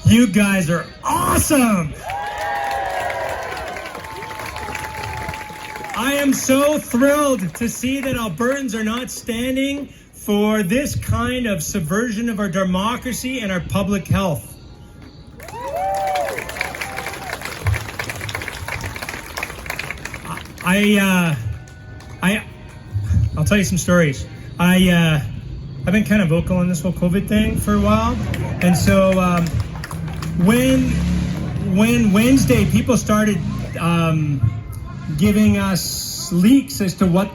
You guys are awesome. I am so thrilled to see that Albertans are not standing for this kind of subversion of our democracy and our public health. I'll tell you some stories. I've been kind of vocal on this whole COVID thing for a while, and so when Wednesday people started giving us leaks as to what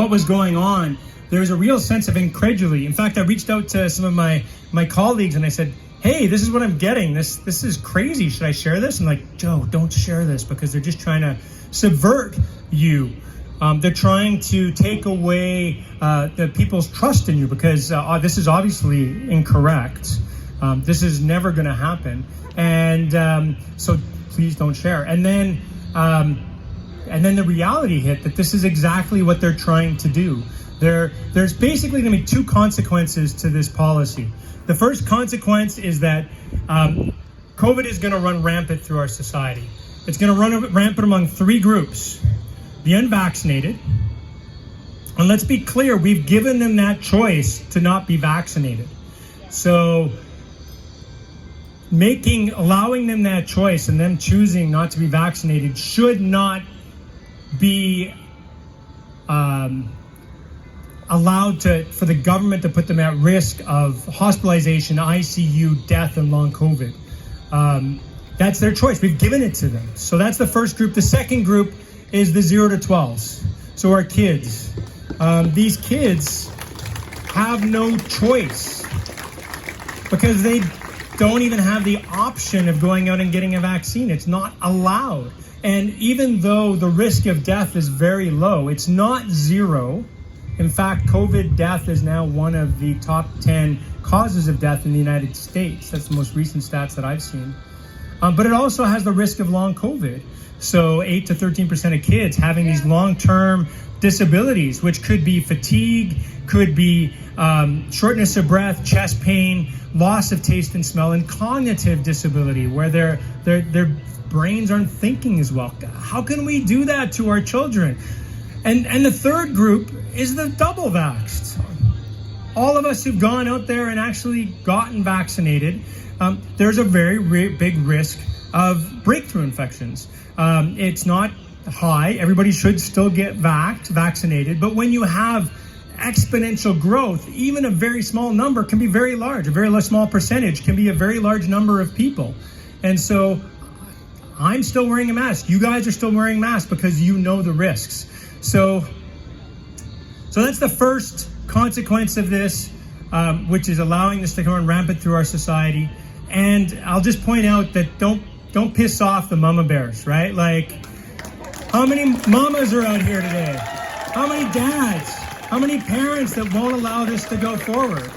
was going on, there was a real sense of incredulity. In fact, I reached out to some of my colleagues and I said, hey, this is what I'm getting. This is crazy. Should I share this? And like, Joe, don't share this because they're just trying to subvert you. They're trying to take away the people's trust in you because this is obviously incorrect. This is never going to happen. And so please don't share. And then the reality hit that this is exactly what they're trying to do. There's basically going to be two consequences to this policy. The first consequence is that COVID is going to run rampant through our society. It's going to run rampant among three groups. The unvaccinated, and let's be clear, we've given them that choice to not be vaccinated. So allowing them that choice and them choosing not to be vaccinated should not be allowed for the government to put them at risk of hospitalization, ICU, death, and long COVID. That's their choice. We've given it to them. So that's the first group. The second group is the 0 to 12s. So our kids. These kids have no choice because they don't even have the option of going out and getting a vaccine. It's not allowed. And even though the risk of death is very low, it's not zero. In fact, COVID death is now one of the top 10 causes of death in the United States. That's the most recent stats that I've seen. But it also has the risk of long COVID. So 8 to 13% of kids having these long-term disabilities, which could be fatigue, could be shortness of breath, chest pain, loss of taste and smell, and cognitive disability, where their brains aren't thinking as well. How can we do that to our children? And the third group is the double vaxxed. All of us who've gone out there and actually gotten vaccinated, there's a very big risk of breakthrough infections. It's not high. Everybody should still get vaccinated. But when you have exponential growth, even a very small number can be very large. A very small percentage can be a very large number of people. And so I'm still wearing a mask. You guys are still wearing masks because you know the risks. So that's the first consequence of this, which is allowing this to run rampant through our society. And I'll just point out that don't piss off the mama bears, right? Like, how many mamas are out here today? How many dads? How many parents that won't allow this to go forward?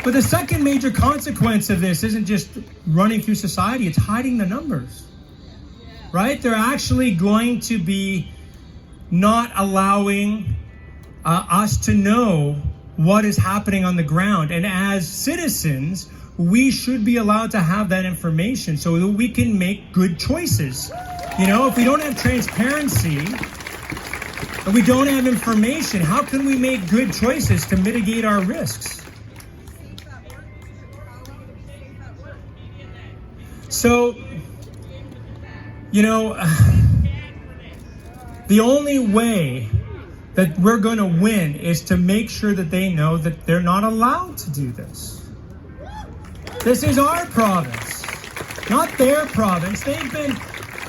But the second major consequence of this isn't just running through society, it's hiding the numbers, right? They're actually going to be not allowing us to know what is happening on the ground. And as citizens, we should be allowed to have that information so that we can make good choices. You know, if we don't have transparency, if we don't have information, how can we make good choices to mitigate our risks? So, you know, the only way that we're going to win is to make sure that they know that they're not allowed to do this. This is our province, not their province. They've been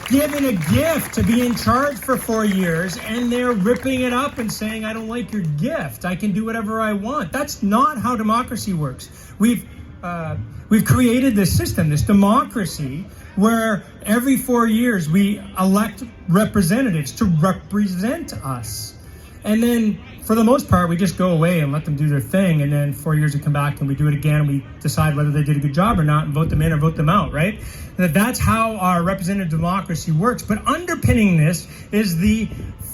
given a gift to be in charge for 4 years, and they're ripping it up and saying, I don't like your gift. I can do whatever I want. That's not how democracy works. We've created this system, this democracy, where every 4 years we elect representatives to represent us. And then, for the most part, we just go away and let them do their thing. And then 4 years we come back and we do it again. And we decide whether they did a good job or not and vote them in or vote them out, right? That's how our representative democracy works. But underpinning this is the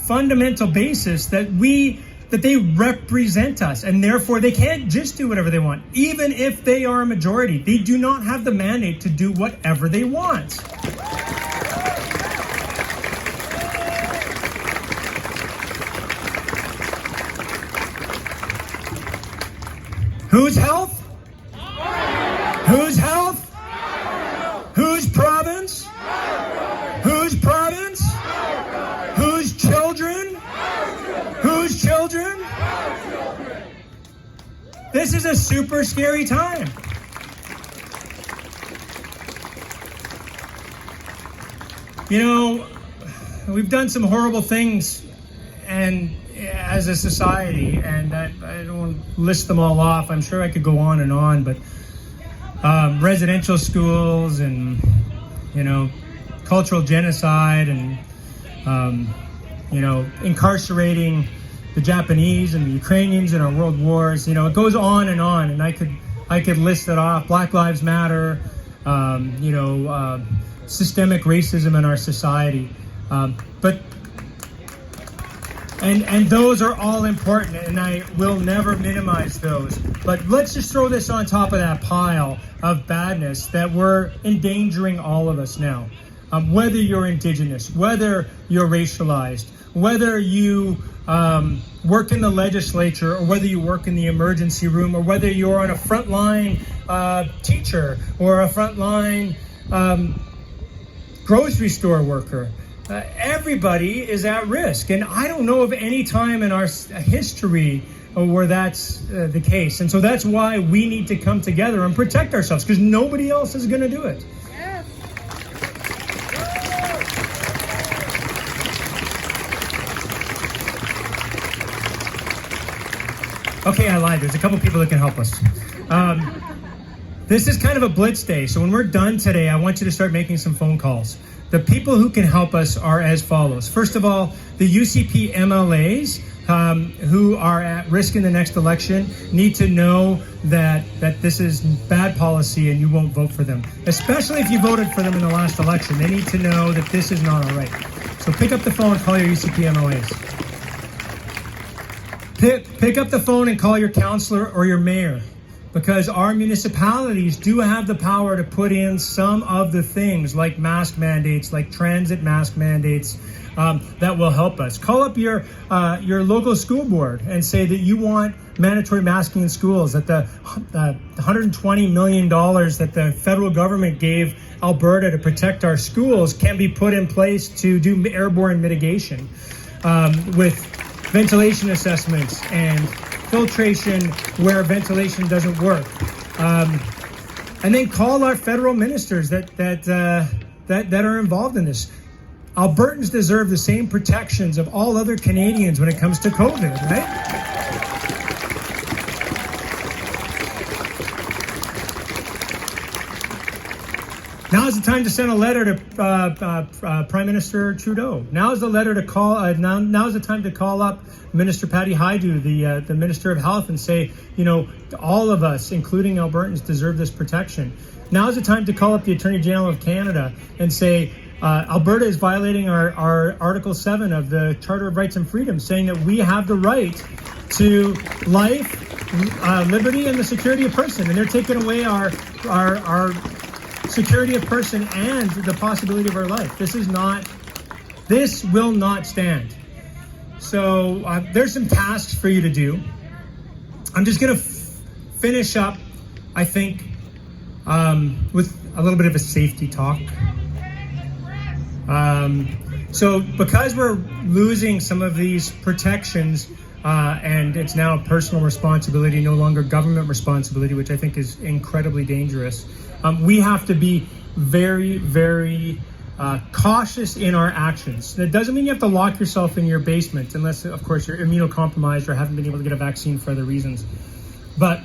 fundamental basis that we that they represent us, and therefore they can't just do whatever they want. Even if they are a majority, they do not have the mandate to do whatever they want. Whose health? Whose health? Whose province? Whose province? Whose children? Whose children? This is a super scary time. You know, we've done some horrible things and as a society, and I don't want to list them all off. I'm sure I could go on and on, but residential schools and, you know, cultural genocide and, you know, incarcerating the Japanese and the Ukrainians in our world wars. You know, it goes on, and I could list it off. Black Lives Matter, you know, systemic racism in our society. But those are all important, and I will never minimize those. But let's just throw this on top of that pile of badness that we're endangering all of us now. Whether you're Indigenous, whether you're racialized, whether you work in the legislature, or whether you work in the emergency room, or whether you're on a frontline teacher or a frontline grocery store worker. Everybody is at risk, and I don't know of any time in our history where that's the case. And so that's why we need to come together and protect ourselves, because nobody else is going to do it. Yes. Okay, I lied. There's a couple people that can help us. This is kind of a blitz day, so when we're done today, I want you to start making some phone calls. The people who can help us are as follows. First of all, the UCP MLAs who are at risk in the next election need to know that this is bad policy and you won't vote for them. Especially if you voted for them in the last election. They need to know that this is not all right. So pick up the phone and call your UCP MLAs. Pick up the phone and call your councillor or your mayor, because our municipalities do have the power to put in some of the things like mask mandates, like transit mask mandates, that will help us. Call up your local school board and say that you want mandatory masking in schools, that the $120 million that the federal government gave Alberta to protect our schools can be put in place to do airborne mitigation with ventilation assessments and filtration where ventilation doesn't work, and then call our federal ministers that are involved in this. Albertans deserve the same protections of all other Canadians when it comes to COVID, right? Now is the time to send a letter to Prime Minister Trudeau. Now is the letter to call. Now is the time to call up Minister Patty Hajdu, the Minister of Health, and say, you know, all of us, including Albertans, deserve this protection. Now is the time to call up the Attorney General of Canada and say, Alberta is violating our Article 7 of the Charter of Rights and Freedoms, saying that we have the right to life, liberty, and the security of person, and they're taking away our security of person and the possibility of our life. This will not stand. So there's some tasks for you to do. I'm just going to finish up, I think, with a little bit of a safety talk. So because we're losing some of these protections, and it's now personal responsibility, no longer government responsibility, which I think is incredibly dangerous, we have to be very, very cautious in our actions. That doesn't mean you have to lock yourself in your basement, unless, of course, you're immunocompromised or haven't been able to get a vaccine for other reasons. But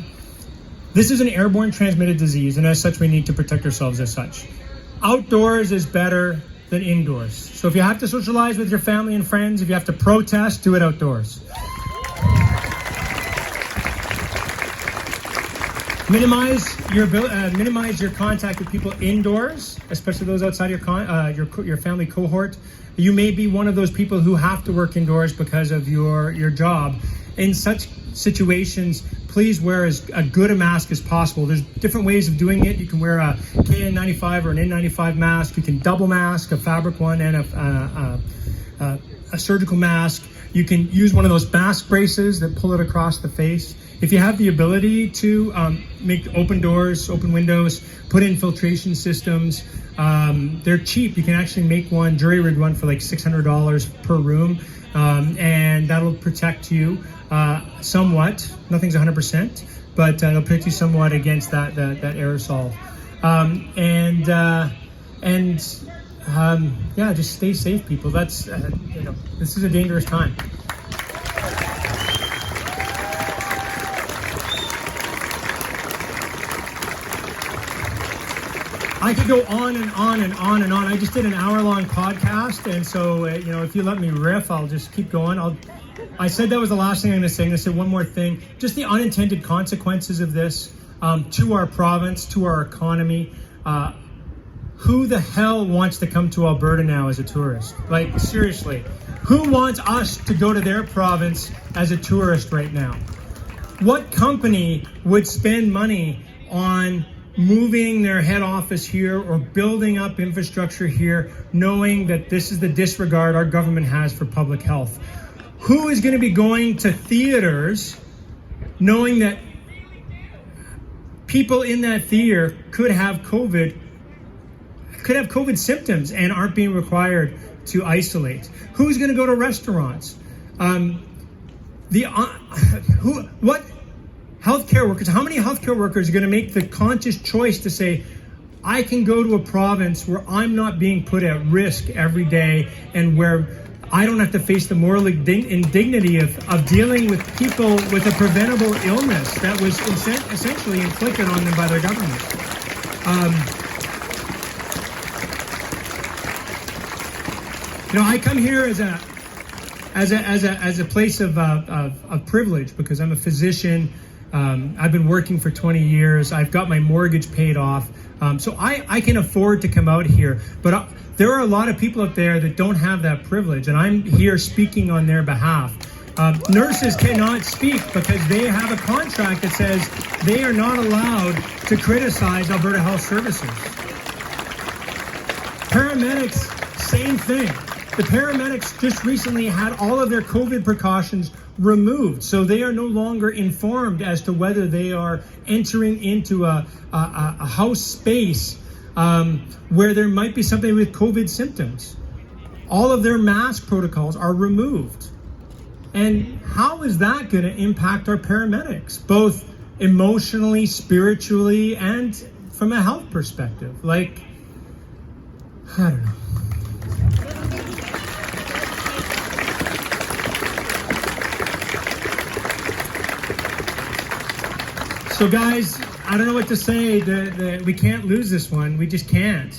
this is an airborne transmitted disease, and as such, we need to protect ourselves as such. Outdoors is better than indoors. So if you have to socialize with your family and friends, if you have to protest, do it outdoors. Minimize your contact with people indoors, especially those outside your family cohort. You may be one of those people who have to work indoors because of your job, in such situations, please wear as a good a mask as possible. There's different ways of doing it. You can wear a KN95 or an N95 mask. You can double mask, a fabric one and a surgical mask. You can use one of those mask braces that pull it across the face. If you have the ability to make open doors, open windows, put in filtration systems, they're cheap. You can actually make one, jury-rig one, for like $600 per room, and that'll protect you somewhat. Nothing's 100%, but it'll protect you somewhat against that aerosol. Yeah, just stay safe, people. That's this is a dangerous time. I could go on and on and on and on. I just did an hour-long podcast, and so if you let me riff, I'll just keep going. I said that was the last thing I'm going to say. I'm going to say one more thing. Just the unintended consequences of this to our province, to our economy. Who the hell wants to come to Alberta now as a tourist? Like, seriously, who wants us to go to their province as a tourist right now? What company would spend money on moving their head office here or building up infrastructure here, knowing that this is the disregard our government has for public health? Who is going to be going to theaters knowing that people in that theater could have COVID symptoms and aren't being required to isolate? Who's going to go to restaurants? What healthcare workers? How many healthcare workers are going to make the conscious choice to say, I can go to a province where I'm not being put at risk every day and where I don't have to face the moral indignity of dealing with people with a preventable illness that was essentially inflicted on them by their government. I come here as a place of privilege because I'm a physician. I've been working for 20 years. I've got my mortgage paid off. So I can afford to come out here. But there are a lot of people out there that don't have that privilege, and I'm here speaking on their behalf. Nurses cannot speak because they have a contract that says they are not allowed to criticize Alberta Health Services. Paramedics, same thing. The paramedics just recently had all of their COVID precautions removed, so they are no longer informed as to whether they are entering into a house space where there might be something with COVID symptoms. All of their mask protocols are removed. And how is that going to impact our paramedics, both emotionally, spiritually, and from a health perspective? Like, I don't know. So guys, I don't know what to say. We can't lose this one. We just can't.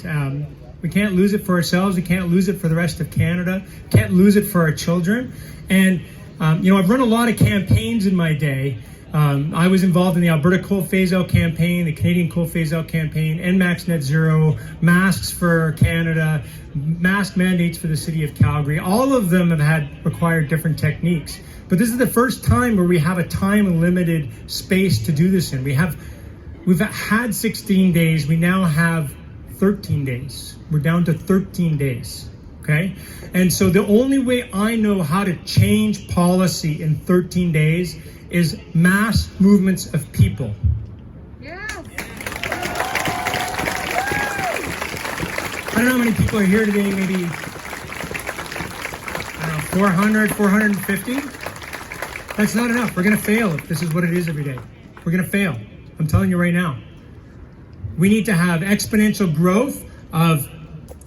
We can't lose it for ourselves. We can't lose it for the rest of Canada. Can't lose it for our children. And, I've run a lot of campaigns in my day. I was involved in the Alberta Coal Phase-Out campaign, the Canadian Coal Phase-Out campaign, NMAX Net Zero, Masks for Canada, mask mandates for the city of Calgary. All of them have required different techniques. But this is the first time where we have a time-limited space to do this in. We've had 16 days. We now have 13 days. We're down to 13 days, okay? And so the only way I know how to change policy in 13 days is mass movements of people. Yes. I don't know how many people are here today, maybe, 400, 450? That's not enough. We're going to fail if this is what it is every day. We're going to fail. I'm telling you right now. We need to have exponential growth of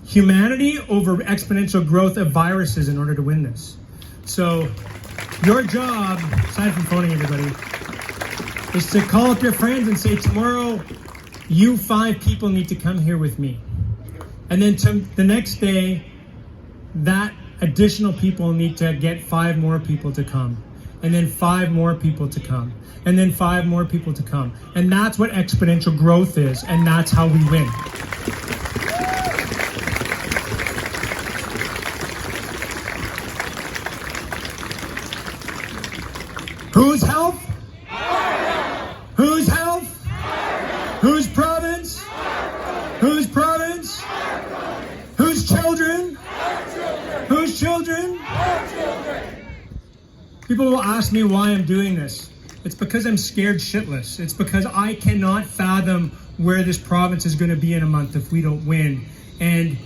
humanity over exponential growth of viruses in order to win this. So your job, aside from phoning everybody, is to call up your friends and say, tomorrow, you 5 people need to come here with me. And then the next day, that additional people need to get 5 more people to come. And then 5 more people to come. And then 5 more people to come. And that's what exponential growth is, and that's how we win. Whose province? Whose province? Whose children? Whose children? People will ask me why I'm doing this. It's because I'm scared shitless. It's because I cannot fathom where this province is going to be in a month if we don't win. And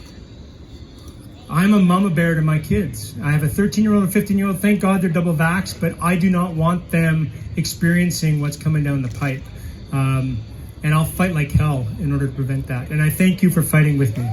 I'm a mama bear to my kids. I have a 13-year-old and a 15-year-old. Thank God they're double vaxxed, but I do not want them experiencing what's coming down the pipe. And I'll fight like hell in order to prevent that. And I thank you for fighting with me.